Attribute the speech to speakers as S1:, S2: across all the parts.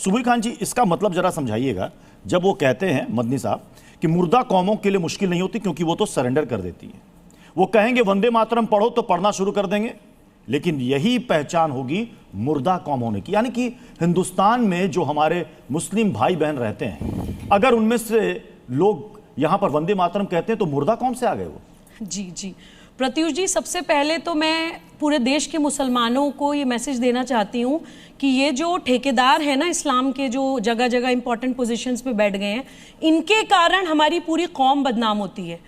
S1: सुबह खान जी, इसका मतलब जरा समझाइएगा। जब वो कहते हैं मदनी साहब कि मुर्दा कौमों के लिए मुश्किल नहीं होती क्योंकि वो तो सरेंडर कर देती है, वो कहेंगे वंदे मातरम पढ़ो तो पढ़ना शुरू कर देंगे, लेकिन यही पहचान होगी मुर्दा कौम होने की। यानी कि हिंदुस्तान में जो हमारे मुस्लिम भाई बहन रहते हैं, अगर उनमें से लोग यहां पर वंदे मातरम कहते हैं तो मुर्दा कौम से आ गए वो।
S2: जी जी प्रत्युष जी, सबसे पहले तो मैं पूरे देश के मुसलमानों को ये मैसेज देना चाहती हूँ कि ये जो ठेकेदार है ना इस्लाम के, जो जगह जगह इंपॉर्टेंट पोजीशंस पे बैठ गए हैं, इनके कारण हमारी पूरी कौम बदनाम होती है।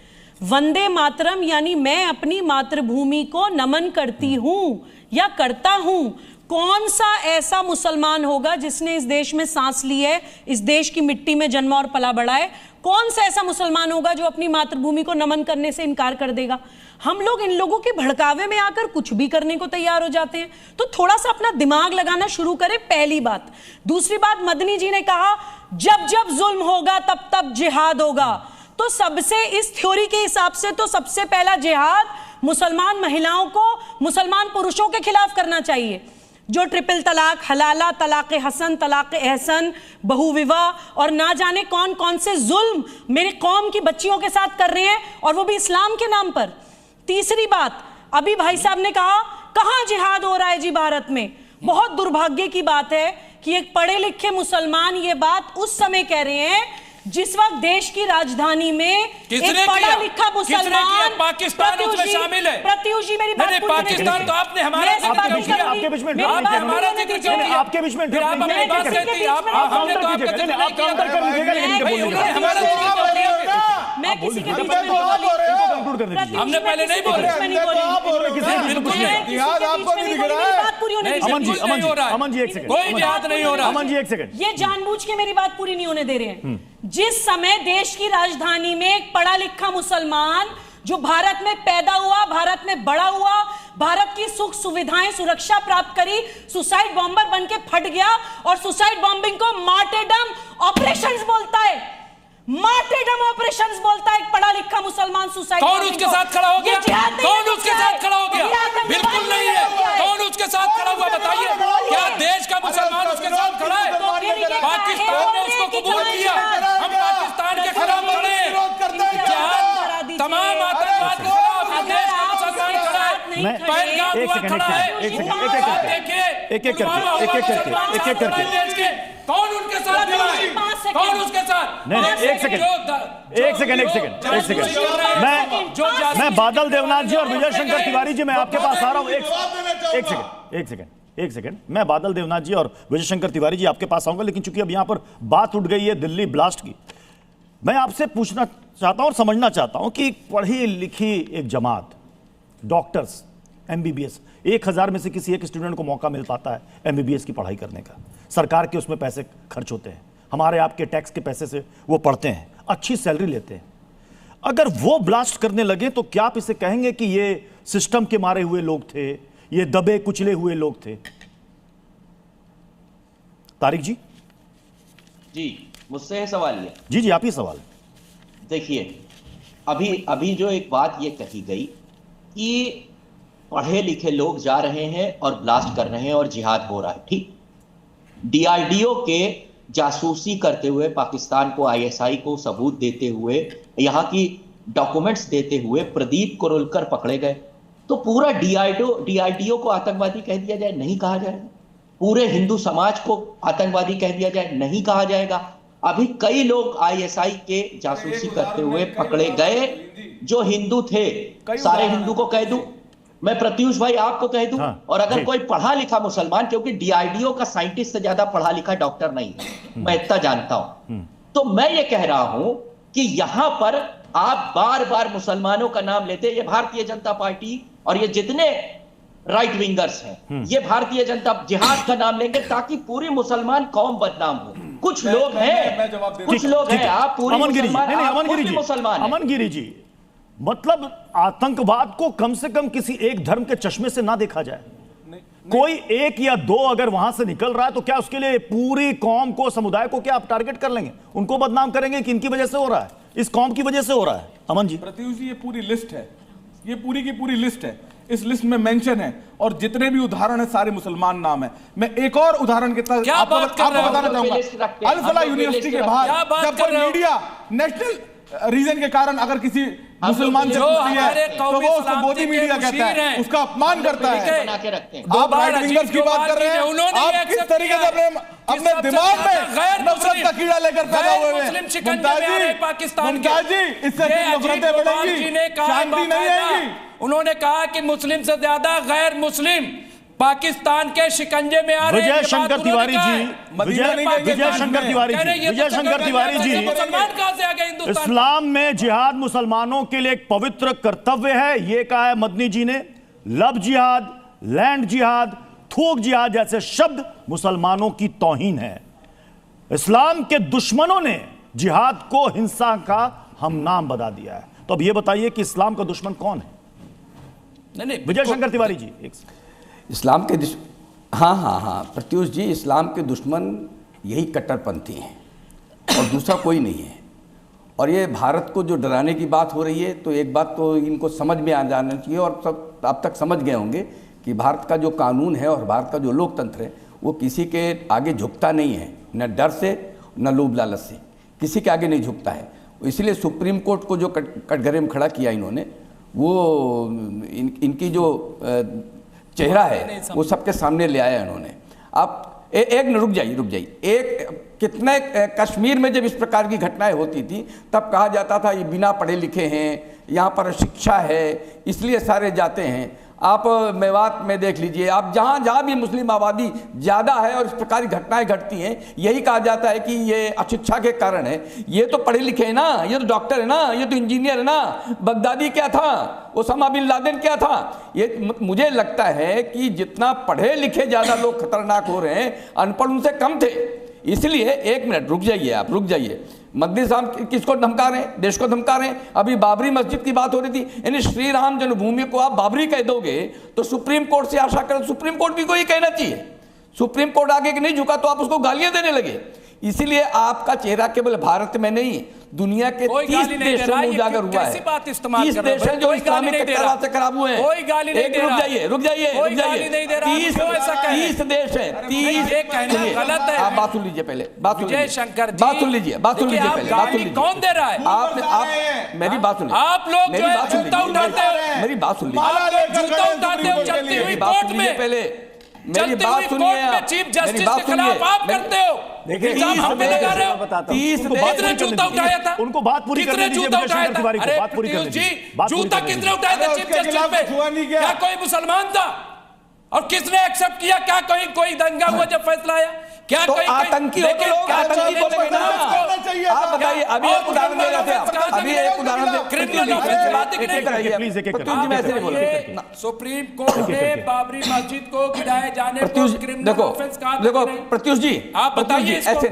S2: वंदे मातरम यानी मैं अपनी मातृभूमि को नमन करती हूँ या करता हूँ। कौन सा ऐसा मुसलमान होगा जिसने इस देश में सांस ली है, इस देश की मिट्टी में जन्मा और पला बढ़ा है? कौन सा ऐसा मुसलमान होगा जो अपनी मातृभूमि को नमन करने से इनकार कर देगा? हम लोग इन लोगों के भड़कावे में आकर कुछ भी करने को तैयार हो जाते हैं। तो थोड़ा सा अपना दिमाग लगाना शुरू करें, पहली बात। दूसरी बात, मदनी जी ने कहा जब जब जुल्म होगा तब तब जिहाद होगा। तो सबसे, इस थ्योरी के हिसाब से तो सबसे पहला जिहाद मुसलमान महिलाओं को मुसलमान पुरुषों के खिलाफ करना चाहिए, जो ट्रिपल तलाक, हलाला, तलाक हसन, तलाक एहसन, बहुविवाह और ना जाने कौन कौन से जुल्म मेरी कौम की बच्चियों के साथ कर रहे हैं, और वो भी इस्लाम के नाम पर। तीसरी बात, अभी भाई साहब ने कहा कहां जिहाद हो रहा है जी भारत में। बहुत दुर्भाग्य की बात है कि एक पढ़े लिखे मुसलमान ये बात उस समय कह रहे हैं जिस वक्त देश की राजधानी में एक पढ़ा लिखा मुसलमान,
S3: पाकिस्तान उसमें शामिल है।
S2: प्रत्युष जी मेरी बात पूरी
S3: पाकिस्तान तो आपने हमारा
S1: आपके बीच में
S3: हमारा जिक्र क्यों किया?
S1: आपके बीच में
S3: फिर आप अपनी बात कहती हैं, हमने तो आपका जिक्र नहीं किया। हमारा जिक्र क्यों किया?
S2: मैं किसी के बीच में नहीं बोली,
S3: हमने पहले नहीं बोले।
S1: अमन जी एक सेकंड,
S3: कोई जिहाद नहीं हो रहा।
S1: अमन जी एक सेकंड,
S2: ये जानबूझ के मेरी बात पूरी नहीं होने दे रहे हैं। जिस समय देश की राजधानी में एक पढ़ा लिखा मुसलमान जो भारत में पैदा हुआ, भारत में बड़ा हुआ, भारत की सुख सुविधाएं, सुरक्षा प्राप्त करी, सुसाइड बॉम्बर बनके फट गया और सुसाइड बॉम्बिंग को मार्टेडम ऑपरेशंस बोलता है, मार्टेडम ऑपरेशंस बोलता है एक पढ़ा लिखा मुसलमान सुसाइड।
S3: कौन उसके साथ खड़ा हो गया? कौन उसके साथ खड़ा हो गया? बिल्कुल नहीं है। कौन उसके साथ खड़ा हुआ बताइए? क्या देश का मुसलमान उसके साथ खड़ा है? पाकिस्तान ने उसको कबूल किया, हम पाकिस्तान के खिलाफ खड़े हैं। तमाम आतंकवाद के खिलाफ देश का मुसलमान खड़ा है। पहलगाम हुआ खड़ा है। एक करके कौन उनके साथ खड़ा है? कौन उसके साथ?
S1: नहीं, एक सेकंड, मैं बादल देवनाथ जी और विजय शंकर तिवारी जी, मैं आपके पास आ रहा हूं। एक सेकंड, मैं बादल देवनाथ जी और विजय शंकर तिवारी जी आपके पास आऊंगा, लेकिन चूंकि अब यहां पर बात उठ गई है दिल्ली ब्लास्ट की, मैं आपसे पूछना चाहता हूं और समझना चाहता हूं कि पढ़ी लिखी एक जमात, डॉक्टर्स, एमबीबीएस, 1000 में से किसी एक स्टूडेंट को मौका मिल पाता है एमबीबीएस की पढ़ाई करने का? सरकार के उसमें पैसे खर्च होते हैं, हमारे आपके टैक्स के पैसे से वो पढ़ते हैं, अच्छी सैलरी लेते हैं। अगर वो ब्लास्ट करने लगे तो क्या आप इसे कहेंगे कि ये सिस्टम के मारे हुए लोग थे, ये दबे कुचले हुए लोग थे? तारिक जी।
S4: जी, मुझसे है सवाल ये?
S1: जी जी, आप ही सवाल।
S4: देखिए, अभी जो एक बात ये कही गई कि पढ़े लिखे लोग जा रहे हैं और ब्लास्ट कर रहे हैं और जिहाद हो रहा है, ठीक। डीआरडीओ के जासूसी करते हुए, पाकिस्तान को, आईएसआई को सबूत देते हुए, यहाँ की डॉक्यूमेंट्स देते हुए प्रदीप कोरोलकर पकड़े गए। तो पूरा डीआरडीओ को आतंकवादी कह दिया जाए? नहीं कहा जाएगा। पूरे हिंदू समाज को आतंकवादी कह दिया जाए? नहीं कहा जाएगा। अभी कई लोग आईएसआई के जासूसी करते हुए पकड़े गए जो हिंदू थे। सारे हिंदू को कह दूं मैं, प्रत्युष भाई आपको कह दूं?
S1: हाँ,
S4: और अगर कोई पढ़ा लिखा मुसलमान, क्योंकि डीआरडीओ का साइंटिस्ट से ज्यादा पढ़ा लिखा डॉक्टर नहीं है, मैं इतना जानता हूं, तो मैं ये कह रहा हूं कि यहां पर आप बार बार मुसलमानों का नाम लेते, ये भारतीय जनता पार्टी और ये जितने राइट विंगर्स हैं, ये भारतीय जनता जिहाद का नाम लेंगे ताकि पूरी मुसलमान कौम बदनाम हो। कुछ लोग हैं, कुछ लोग हैं, आप पूरी मुसलमान।
S1: अमनगिरी जी, मतलब आतंकवाद को कम से कम किसी एक धर्म के चश्मे से ना देखा जाए। कोई एक या दो अगर वहां से निकल रहा है तो क्या उसके लिए पूरी कौम को, समुदाय को क्या आप टारगेट कर लेंगे? उनको बदनाम करेंगे कि इनकी वजह से हो रहा है, इस कौम की वजह से हो रहा है? अमन जी।
S5: प्रत्युष जी, ये पूरी लिस्ट है, ये पूरी की पूरी लिस्ट है। इस लिस्ट में मेंशन है, और जितने भी उदाहरण है सारे मुसलमान नाम है। मैं एक और उदाहरण के तहत
S3: क्या बात कर रहे हो?
S5: बताना चाहूंगा। अल फलाह यूनिवर्सिटी के बाहर जब कोई मीडिया नेशनल रीजन के कारण अगर किसी मुसलमान से पूछती है तो वो उसको मोदी मीडिया कहता है, उसका अपमान करता है। आप राइट विंगर्स की बात कर रहे हैं, आप किस तरीके से अपने दिमाग में नफरत का कीड़ा लेकर पैदा हुए हैं। मुमताज जी, इससे नफरतें बढ़ेंगी, शांति नहीं आएगी।
S3: उन्होंने कहा कि मुस्लिम से ज्यादा गैर मुस्लिम पाकिस्तान के शिकंजे में आ रहे हैं।
S1: विजय शंकर तिवारी जी, विजय शंकर तिवारी जी,
S3: मुसलमान कहां से आ गए हिंदुस्तान?
S1: इस्लाम में जिहाद मुसलमानों के लिए एक पवित्र कर्तव्य है, ये कहा है मदनी जी ने। लब जिहाद, लैंड जिहाद, थूक जिहाद जैसे शब्द मुसलमानों की तौहीन है। इस्लाम के दुश्मनों ने जिहाद को हिंसा का हमनाम बता दिया है। तो अब ये बताइए कि इस्लाम का दुश्मन कौन है?
S3: नहीं,
S1: विजय शंकर तिवारी जी,
S6: इस्लाम के हाँ प्रत्युष जी, इस्लाम के दुश्मन यही कट्टरपंथी हैं और दूसरा कोई नहीं है। और ये भारत को जो डराने की बात हो रही है, तो एक बात तो इनको समझ में आ जाना चाहिए, और सब अब तक समझ गए होंगे कि भारत का जो कानून है और भारत का जो लोकतंत्र है वो किसी के आगे झुकता नहीं है, न डर से न लोभ लालच से, किसी के आगे नहीं झुकता है। इसलिए सुप्रीम कोर्ट को जो कटघरे में खड़ा किया इन्होंने, वो इनकी जो चेहरा है वो सबके सामने ले आया इन्होंने। आप एक रुक जाइए, एक कितने कश्मीर में जब इस प्रकार की घटनाएं होती थी तब कहा जाता था ये बिना पढ़े लिखे हैं, यहाँ पर शिक्षा है इसलिए सारे जाते हैं। आप मेवात में देख लीजिए, आप जहाँ भी मुस्लिम आबादी ज़्यादा है और इस प्रकार की घटनाएं घटती हैं, यही कहा जाता है कि ये अशिक्षा के कारण है। ये तो पढ़े लिखे हैं ना, ये तो डॉक्टर है ना, ये तो इंजीनियर है ना। बगदादी क्या था, ओसामा बिन लादेन क्या था? ये मुझे लगता है कि जितना पढ़े लिखे ज़्यादा लोग खतरनाक हो रहे हैं, अनपढ़ उनसे कम थे। इसलिए एक मिनट रुक जाइए, आप रुक जाइए। मदनी साहब किसको धमका रहे हैं? देश को धमका रहे हैं। अभी बाबरी मस्जिद की बात हो रही थी, यानी श्री राम जन्मभूमि को आप बाबरी कह दोगे तो सुप्रीम कोर्ट से आशा करें, सुप्रीम कोर्ट भी को ये कहना चाहिए। सुप्रीम कोर्ट आगे कि नहीं झुका तो आप उसको गालियां देने लगे। इसीलिए आपका चेहरा केवल भारत में नहीं, दुनिया के 30 देशों में उजागर हुआ है। 30 देश हैं जो इस्लामिक कट्टरवाद से खराब हुए हैं।
S3: कोई गाली नहीं दे रहा।
S6: रुक जाइए 30 देश हैं। 30
S3: गलत है।
S6: आप बात सुन लीजिए पहले,
S3: विजय शंकर जी,
S6: बात सुन लीजिए पहले, बात सुन लीजिए।
S3: कौन दे रहा है?
S6: आप मेरी बात सुन लीजिए।
S3: आप लोग जो है जूता उठाते हो,
S6: मेरी बात सुन लीजिए।
S3: आप लोग जूता उठाते हो चलती हुई कोर्ट में,
S6: पहले मेरी
S3: चलती
S6: बात
S3: हुई
S6: सुनिए।
S3: कोर्ट में चीफ जस्टिस के खिलाफ आप करते हो। इल्जाम आप पे लगा रहे हो।
S6: 30
S3: कितने जूता उठाया था?
S1: उनको बात पूरी करने
S3: कितने
S1: दीजिए,
S3: जूता
S1: विजय
S3: उठाया
S1: शंकर
S3: था?
S1: तिवारी को
S3: अरे
S1: बात पूरी करने
S3: प्रत्युष जी,
S1: दीजिए, बात पूरी
S3: जूता
S1: करने
S3: किसने उठाया था चीफ जस्टिस पे? क्या कोई मुसलमान था? और किसने एक्सेप्ट किया? क्या कोई दंगा हुआ जब फैसला आया? क्या
S6: तो
S3: कोई
S6: आतंकी हो तो लोग आतंकी को पकड़ना चाहिए। आप बताइए, अभी एक उदाहरण दे रहे थे आप, अभी एक उदाहरण दे,
S3: क्रिमिनल ऑफेंस की बात ही नहीं।
S1: प्लीज एक
S6: प्रत्युष जी मैं ऐसे नहीं बोल
S3: सुप्रीम कोर्ट ने बाबरी मस्जिद को गिराए जाने को क्रिमिनल ऑफेंस कहा।
S6: देखो प्रत्युष जी,
S3: आप बताइए
S6: ऐसे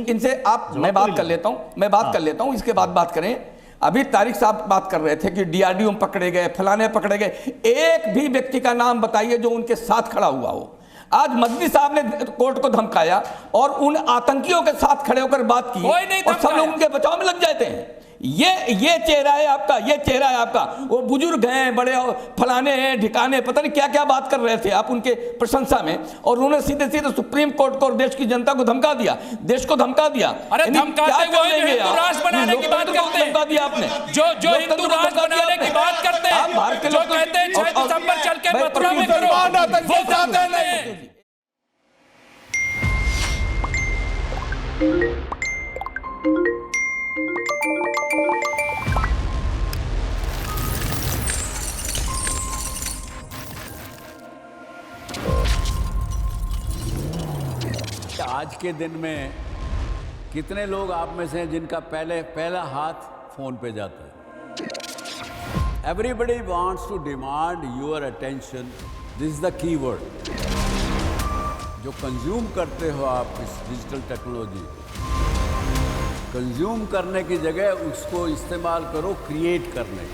S6: इनसे आप मैं बात कर लेता हूं, इसके बाद बात करें। अभी तारिक साहब बात कर रहे थे कि डीआरडीओ में पकड़े गए, फलाने पकड़े गए। एक भी व्यक्ति का नाम बताइए जो उनके साथ खड़ा हुआ हो। आज मदनी साहब ने कोर्ट को धमकाया और उन आतंकियों के साथ खड़े होकर बात की और सब लोग उनके बचाव में लग जाते हैं। ये चेहरा है आपका, ये चेहरा है आपका। वो बुजुर्ग हैं, बड़े फलाने हैं, ठिकाने, पता नहीं क्या क्या बात कर रहे थे आप उनके प्रशंसा में, और उन्होंने सीधे सीधे सुप्रीम कोर्ट को और देश की जनता को धमका दिया, देश को धमका दिया।
S3: अरे धमकाते हुए हिंदू राष्ट्र बनाने की बात करते हैं।
S6: धमका दिया आपने,
S3: जो हिंदू राष्ट्र बनाने की बात करते हैं,
S6: भारत के
S3: जो
S6: लोग
S3: कहते हैं 6 दिसंबर चल के मथुरा में करो, वो चाहते नहीं।
S7: आज के दिन में कितने लोग आप में से हैं जिनका पहला हाथ फोन पे जाता है? Everybody wants to demand your attention. This is the key word. जो कंज्यूम करते हो आप इस डिजिटल टेक्नोलॉजी, कंज्यूम करने की जगह उसको इस्तेमाल करो क्रिएट करने।